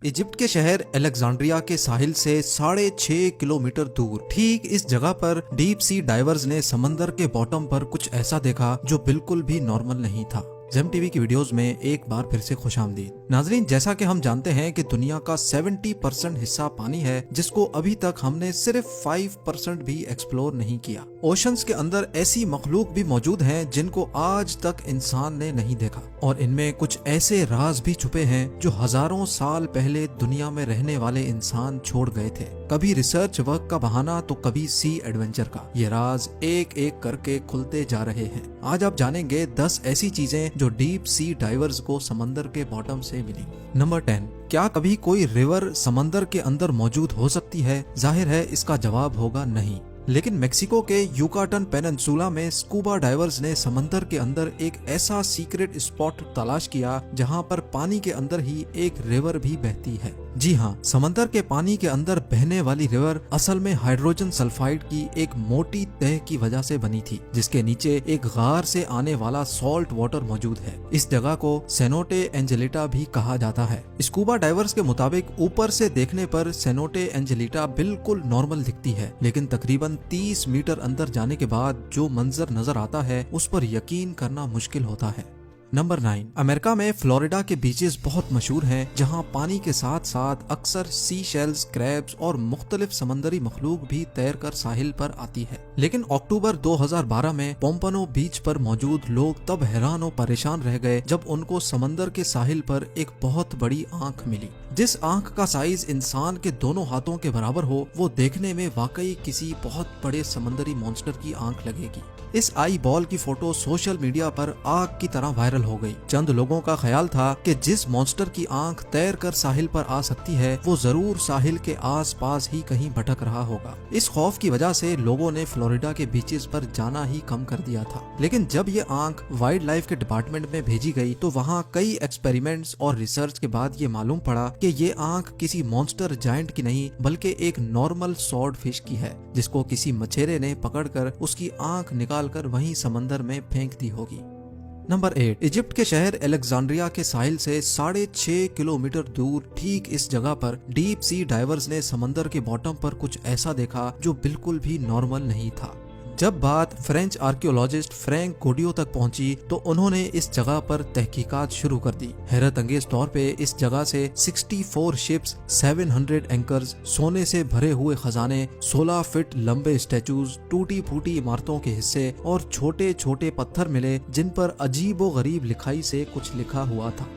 Egypt के शहर Alexandria के साहिल से 6.5 किलोमीटर दूर ठीक इस जगह पर डीप सी डाइवर्स ने समंदर के बॉटम पर कुछ ऐसा देखा जो बिल्कुल भी नॉर्मल नहीं था। जेम टीवी की वीडियोस में एक बार फिर से खुशामदीद। नाजरीन, जैसा कि हम जानते हैं कि दुनिया का 70% हिस्सा पानी है जिसको अभी तक हमने सिर्फ 5% भी एक्सप्लोर नहीं किया। ओशंस के अंदर ऐसी मखलूक भी मौजूद हैं जिनको आज तक इंसान ने नहीं देखा और इनमें कुछ ऐसे राज भी छुपे हैं जो हजारों साल पहले दुनिया में रहने वाले इंसान छोड़ गए थे। कभी रिसर्च वर्क का बहाना तो कभी सी एडवेंचर का। ये राज एक एक करके खुलते जा रहे हैं। आज आप जानेंगे 10 ऐसी चीजें जो डीप सी डाइवर्स को समंदर के बॉटम से मिली। नंबर 10, क्या कभी कोई रिवर समंदर के अंदर मौजूद हो सकती है? जाहिर है इसका जवाब होगा नहीं। लेकिन मेक्सिको के युकाटन पेनिनसुला में स्कूबा डाइवर्स ने समंदर के अंदर एक ऐसा सीक्रेट स्पॉट तलाश किया जहां पर पानी के अंदर ही एक रिवर भी बहती है। जी हाँ, समंदर के पानी के अंदर बहने वाली रिवर असल में हाइड्रोजन सल्फाइड की एक मोटी तह की वजह से बनी थी, जिसके नीचे एक गार से आने वाला सॉल्ट वाटर मौजूद है। इस जगह को सेनोटे एंजेलिटा भी कहा जाता है। स्कूबा डाइवर्स के मुताबिक ऊपर से देखने पर सेनोटे एंजेलिटा बिल्कुल नॉर्मल दिखती है, लेकिन तकरीबन 30 मीटर अंदर जाने के बाद जो मंजर नजर आता है उस पर यकीन करना मुश्किल होता है। नंबर 9, अमेरिका में फ्लोरिडा के बीचेस बहुत मशहूर हैं, जहां पानी के साथ साथ अक्सर सी शेल्स, क्रैब्स और मुख्तलिफ समंदरी मखलूक भी तैरकर साहिल पर आती है। लेकिन अक्टूबर 2012 में पोम्पनो बीच पर मौजूद लोग तब हैरान और परेशान रह गए जब उनको समंदर के साहिल पर एक बहुत बड़ी आंख मिली। जिस आंख का साइज इंसान के दोनों हाथों के बराबर हो, वो देखने में वाकई किसी बहुत बड़े समंदरी मॉन्स्टर की आंख लगेगी। इस आई बॉल की फोटो सोशल मीडिया पर आग की तरह वायरल हो गई। चंद लोगों का ख्याल था कि जिस मॉन्स्टर की आंख तैर कर साहिल पर आ सकती है वो जरूर साहिल के आसपास ही कहीं भटक रहा होगा। इस खौफ की वजह से लोगों ने फ्लोरिडा के बीचेस पर जाना ही कम कर दिया था। लेकिन जब ये आंख वाइल्ड लाइफ के डिपार्टमेंट में भेजी गई तो वहाँ कई एक्सपेरिमेंट्स और रिसर्च के बाद ये मालूम पड़ा कि ये आंख किसी मॉन्स्टर जायंट की नहीं बल्कि एक नॉर्मल स्वॉर्ड फिश की है, जिसको किसी मछेरे ने पकड़कर उसकी आंख निकालकर वहीं समंदर में फेंक दी होगी। नंबर 8, इजिप्ट के शहर अलेक्जेंड्रिया के साहिल से 6.5 किलोमीटर दूर ठीक इस जगह पर डीप सी डाइवर्स ने समंदर के बॉटम पर कुछ ऐसा देखा जो बिल्कुल भी नॉर्मल नहीं था। जब बात फ्रेंच आर्कियोलॉजिस्ट फ्रैंक गोडियो तक पहुंची तो उन्होंने इस जगह पर तहकीकात शुरू कर दी। हैरत अंगेज तौर पे इस जगह से 64 शिप्स, 700 एंकर्स, सोने से भरे हुए खजाने, 16 फीट लंबे स्टैचूज, टूटी फूटी इमारतों के हिस्से और छोटे छोटे पत्थर मिले जिन पर अजीबो गरीब लिखाई से कुछ लिखा हुआ था।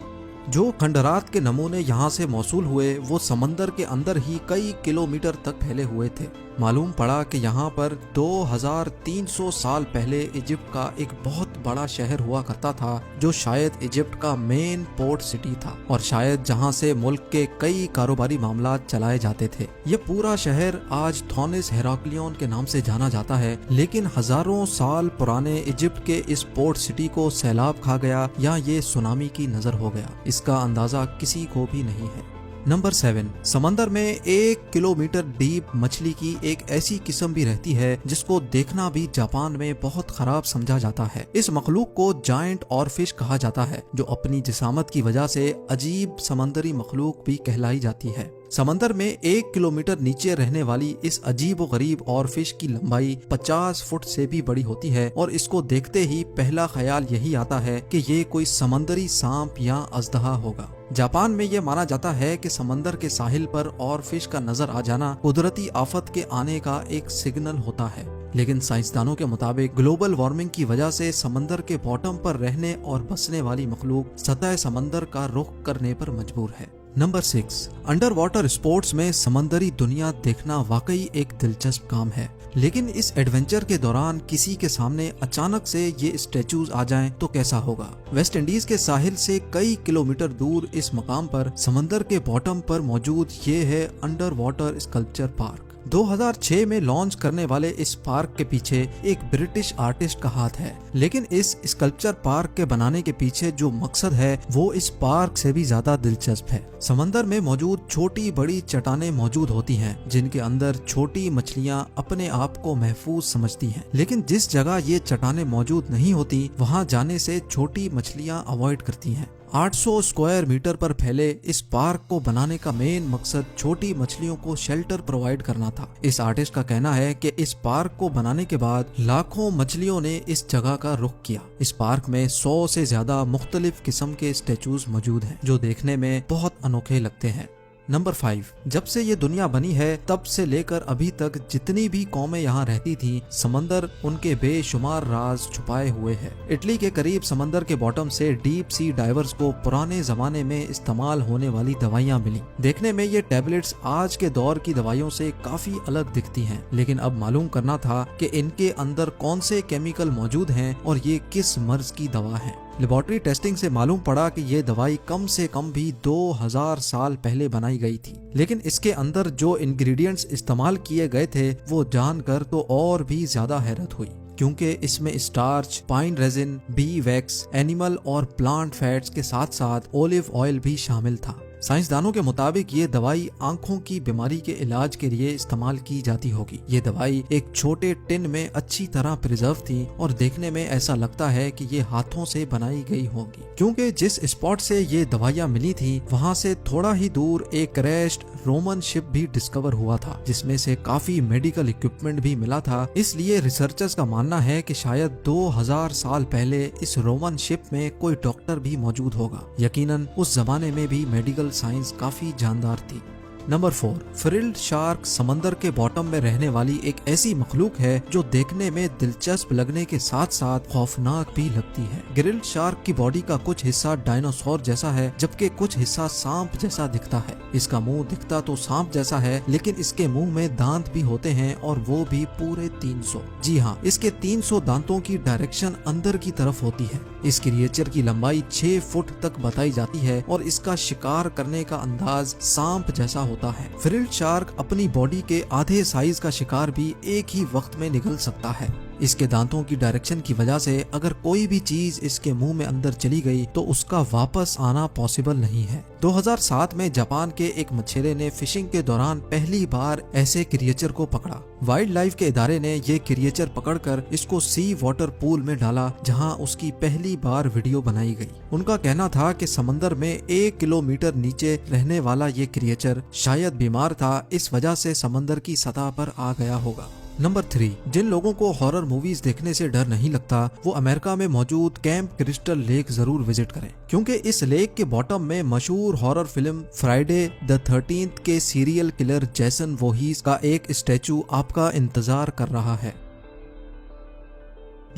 जो खंडरात के नमूने यहाँ से मौसूल हुए वो समंदर के अंदर ही कई किलोमीटर तक फैले हुए थे। मालूम पड़ा कि यहाँ पर 2300 साल पहले इजिप्ट का एक बहुत बड़ा शहर हुआ करता था जो शायद इजिप्ट का मेन पोर्ट सिटी था और शायद जहाँ से मुल्क के कई कारोबारी मामला चलाए जाते थे। ये पूरा शहर आज थॉनिस हेराक्लियन के नाम से जाना जाता है, लेकिन हजारों साल पुराने इजिप्ट के इस पोर्ट सिटी को सैलाब खा गया या ये सुनामी की नजर हो गया, इसका अंदाजा किसी को भी नहीं है। नंबर 7, समंदर में 1 किलोमीटर डीप मछली की एक ऐसी किस्म भी रहती है जिसको देखना भी जापान में बहुत खराब समझा जाता है। इस मखलूक को जायंट और फिश कहा जाता है जो अपनी जिसामत की वजह से अजीब समंदरी मखलूक भी कहलाई जाती है। समंदर में 1 किलोमीटर नीचे रहने वाली इस अजीब व गरीब और फिश की लंबाई 50 फुट से भी बड़ी होती है और इसको देखते ही पहला ख्याल यही आता है कि ये कोई समंदरी सांप या अजदहा होगा। जापान में ये माना जाता है कि समंदर के साहिल पर और फिश का नजर आ जाना कुदरती आफत के आने का एक सिग्नल होता है। लेकिन साइंसदानों के मुताबिक ग्लोबल वार्मिंग की वजह से समंदर के बॉटम पर रहने और बसने वाली मखलूक सतह समंदर का रुख करने पर मजबूर है। नंबर 6, अंडर वाटर स्पोर्ट्स में समंदरी दुनिया देखना वाकई एक दिलचस्प काम है, लेकिन इस एडवेंचर के दौरान किसी के सामने अचानक से ये स्टैचूज आ जाएं तो कैसा होगा। वेस्ट इंडीज के साहिल से कई किलोमीटर दूर इस मकाम पर समंदर के बॉटम पर मौजूद ये है अंडर वाटर स्कल्पचर पार्क। 2006 में लॉन्च करने वाले इस पार्क के पीछे एक ब्रिटिश आर्टिस्ट का हाथ है, लेकिन इस स्कल्पचर पार्क के बनाने के पीछे जो मकसद है वो इस पार्क से भी ज्यादा दिलचस्प है। समंदर में मौजूद छोटी बड़ी चट्टानें मौजूद होती हैं जिनके अंदर छोटी मछलियां अपने आप को महफूज समझती हैं, लेकिन जिस जगह ये चट्टानें मौजूद नहीं होती वहाँ जाने से छोटी मछलियां अवॉइड करती हैं। 800 स्क्वायर मीटर पर फैले इस पार्क को बनाने का मेन मकसद छोटी मछलियों को शेल्टर प्रोवाइड करना था। इस आर्टिस्ट का कहना है कि इस पार्क को बनाने के बाद लाखों मछलियों ने इस जगह का रुख किया। इस पार्क में 100 से ज्यादा मुख्तलिफ किस्म के स्टेचूज मौजूद हैं जो देखने में बहुत अनोखे लगते हैं। नंबर 5, जब से ये दुनिया बनी है तब से लेकर अभी तक जितनी भी कौमें यहाँ रहती थी, समंदर उनके बेशुमार राज छुपाए हुए है। इटली के करीब समंदर के बॉटम से डीप सी डाइवर्स को पुराने जमाने में इस्तेमाल होने वाली दवाइयाँ मिली। देखने में ये टैबलेट्स आज के दौर की दवाइयों से काफी अलग दिखती हैं, लेकिन अब मालूम करना था कि इनके अंदर कौन से केमिकल मौजूद हैं और ये किस मर्ज की दवा है। लेबोरेटरी टेस्टिंग से मालूम पड़ा कि ये दवाई कम से कम भी 2000 साल पहले बनाई गई थी, लेकिन इसके अंदर जो इंग्रेडिएंट्स इस्तेमाल किए गए थे वो जानकर तो और भी ज्यादा हैरत हुई, क्योंकि इसमें starch, pine resin, B wax, animal और प्लांट फैट्स के साथ साथ ओलिव ऑयल भी शामिल था। साइंसदानों के मुताबिक ये दवाई आंखों की बीमारी के इलाज के लिए इस्तेमाल की जाती होगी। ये दवाई एक छोटे टिन में अच्छी तरह प्रिजर्व थी और देखने में ऐसा लगता है कि ये हाथों से बनाई गई होगी, क्योंकि जिस स्पॉट से ये दवाइयाँ मिली थी वहाँ से थोड़ा ही दूर एक क्रैश्ड रोमन शिप भी डिस्कवर हुआ था, जिसमें से काफी मेडिकल इक्विपमेंट भी मिला था। इसलिए रिसर्चर्स का मानना है कि शायद 2000 साल पहले इस रोमन शिप में कोई डॉक्टर भी मौजूद होगा। यकीनन उस जमाने में भी मेडिकल साइंस काफी जानदार थी। नंबर 4, फ्रिल्ड शार्क समंदर के बॉटम में रहने वाली एक ऐसी मखलूक है जो देखने में दिलचस्प लगने के साथ साथ खौफनाक भी लगती है। ग्रिल्ड शार्क की बॉडी का कुछ हिस्सा डायनासोर जैसा है, जबकि कुछ हिस्सा सांप जैसा दिखता है। इसका मुंह दिखता तो सांप जैसा है, लेकिन इसके मुंह में दांत भी होते हैं और वो भी पूरे 300। जी हाँ, इसके 300 दांतों की डायरेक्शन अंदर की तरफ होती है। इस क्रिएचर की लंबाई 6 फुट तक बताई जाती है और इसका शिकार करने का अंदाज सांप जैसा होता है। फ्रिल्ड शार्क अपनी बॉडी के आधे साइज का शिकार भी एक ही वक्त में निगल सकता है। इसके दांतों की डायरेक्शन की वजह से अगर कोई भी चीज इसके मुंह में अंदर चली गई तो उसका वापस आना पॉसिबल नहीं है। 2007 में जापान के एक मछेरे ने फिशिंग के दौरान पहली बार ऐसे क्रिएचर को पकड़ा। वाइल्ड लाइफ के इदारे ने ये क्रिएचर पकड़कर इसको सी वाटर पूल में डाला, जहां उसकी पहली बार वीडियो बनाई गई। उनका कहना था कि समंदर में 1 किलोमीटर नीचे रहने वाला ये क्रिएचर शायद बीमार था, इस वजह से समंदर की सतह पर आ गया होगा। नंबर 3, जिन लोगों को हॉरर मूवीज देखने से डर नहीं लगता वो अमेरिका में मौजूद कैंप क्रिस्टल लेक जरूर विजिट करें, क्योंकि इस लेक के बॉटम में मशहूर horror film Friday the 13th के सीरियल किलर जैसन वोहीस का एक स्टैचू आपका इंतजार कर रहा है।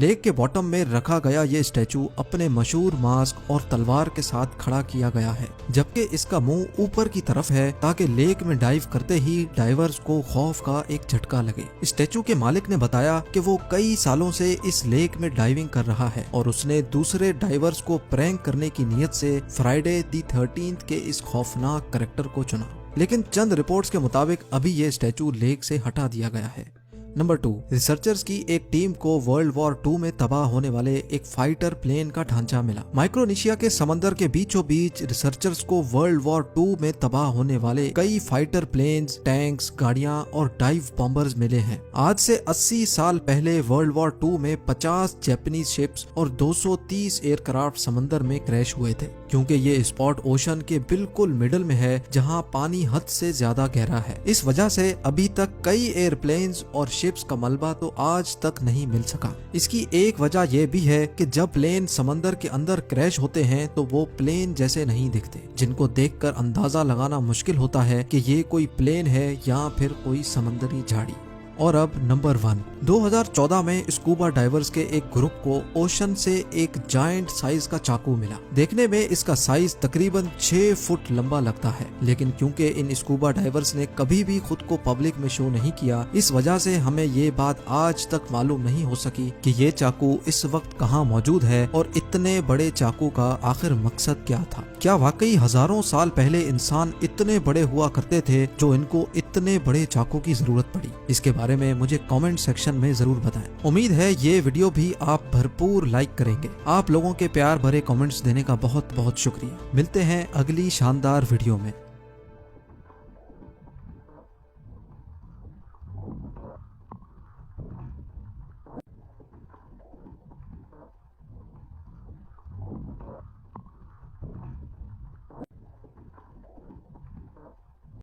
लेक के बॉटम में रखा गया ये स्टैचू अपने मशहूर मास्क और तलवार के साथ खड़ा किया गया है, जबकि इसका मुंह ऊपर की तरफ है ताकि लेक में डाइव करते ही डाइवर्स को खौफ का एक झटका लगे। स्टैचू के मालिक ने बताया कि वो कई सालों से इस लेक में डाइविंग कर रहा है और उसने दूसरे डाइवर्स को प्रैंक करने की नीयत से फ्राइडे द 13th के इस खौफनाक कैरेक्टर को चुना, लेकिन चंद रिपोर्ट्स के मुताबिक अभी ये स्टैचू लेक से हटा दिया गया है। नंबर 2, रिसर्चर्स की एक टीम को वर्ल्ड वॉर 2 में तबाह होने वाले एक फाइटर प्लेन का ढांचा मिला। माइक्रोनेशिया के समंदर के बीचों बीच रिसर्चर्स को वर्ल्ड वॉर 2 में तबाह होने वाले कई फाइटर प्लेन्स, टैंक्स, गाड़ियां और डाइव बॉम्बर्स मिले हैं। आज से 80 साल पहले वर्ल्ड वॉर 2 में 50 जापानीज शिप्स और 230 एयरक्राफ्ट समंदर में क्रैश हुए थे, क्योंकि ये स्पॉट ओशन के बिल्कुल मिडल में है जहां पानी हद से ज्यादा गहरा है। इस वजह से अभी तक कई एयरप्लेन्स और शिप्स का मलबा तो आज तक नहीं मिल सका। इसकी एक वजह यह भी है कि जब प्लेन समंदर के अंदर क्रैश होते हैं तो वो प्लेन जैसे नहीं दिखते, जिनको देखकर अंदाजा लगाना मुश्किल होता है कि ये कोई प्लेन है या फिर कोई समंदरी झाड़ी। और अब नंबर 1, 2014 में स्कूबा डाइवर्स के एक ग्रुप को ओशन से एक जायंट साइज का चाकू मिला। देखने में इसका साइज तकरीबन 6 फुट लंबा लगता है, लेकिन क्योंकि इन स्कूबा डाइवर्स ने कभी भी खुद को पब्लिक में शो नहीं किया, इस वजह से हमें ये बात आज तक मालूम नहीं हो सकी कि ये चाकू इस वक्त कहाँ मौजूद है और इतने बड़े चाकू का आखिर मकसद क्या था। क्या वाकई हजारों साल पहले इंसान इतने बड़े हुआ करते थे जो इनको इतने बड़े चाकू की जरूरत पड़ी? इसके बारे में मुझे कमेंट सेक्शन में जरूर बताएं। उम्मीद है ये वीडियो भी आप भरपूर लाइक करेंगे। आप लोगों के प्यार भरे कमेंट्स देने का बहुत बहुत शुक्रिया। मिलते हैं अगली शानदार वीडियो में।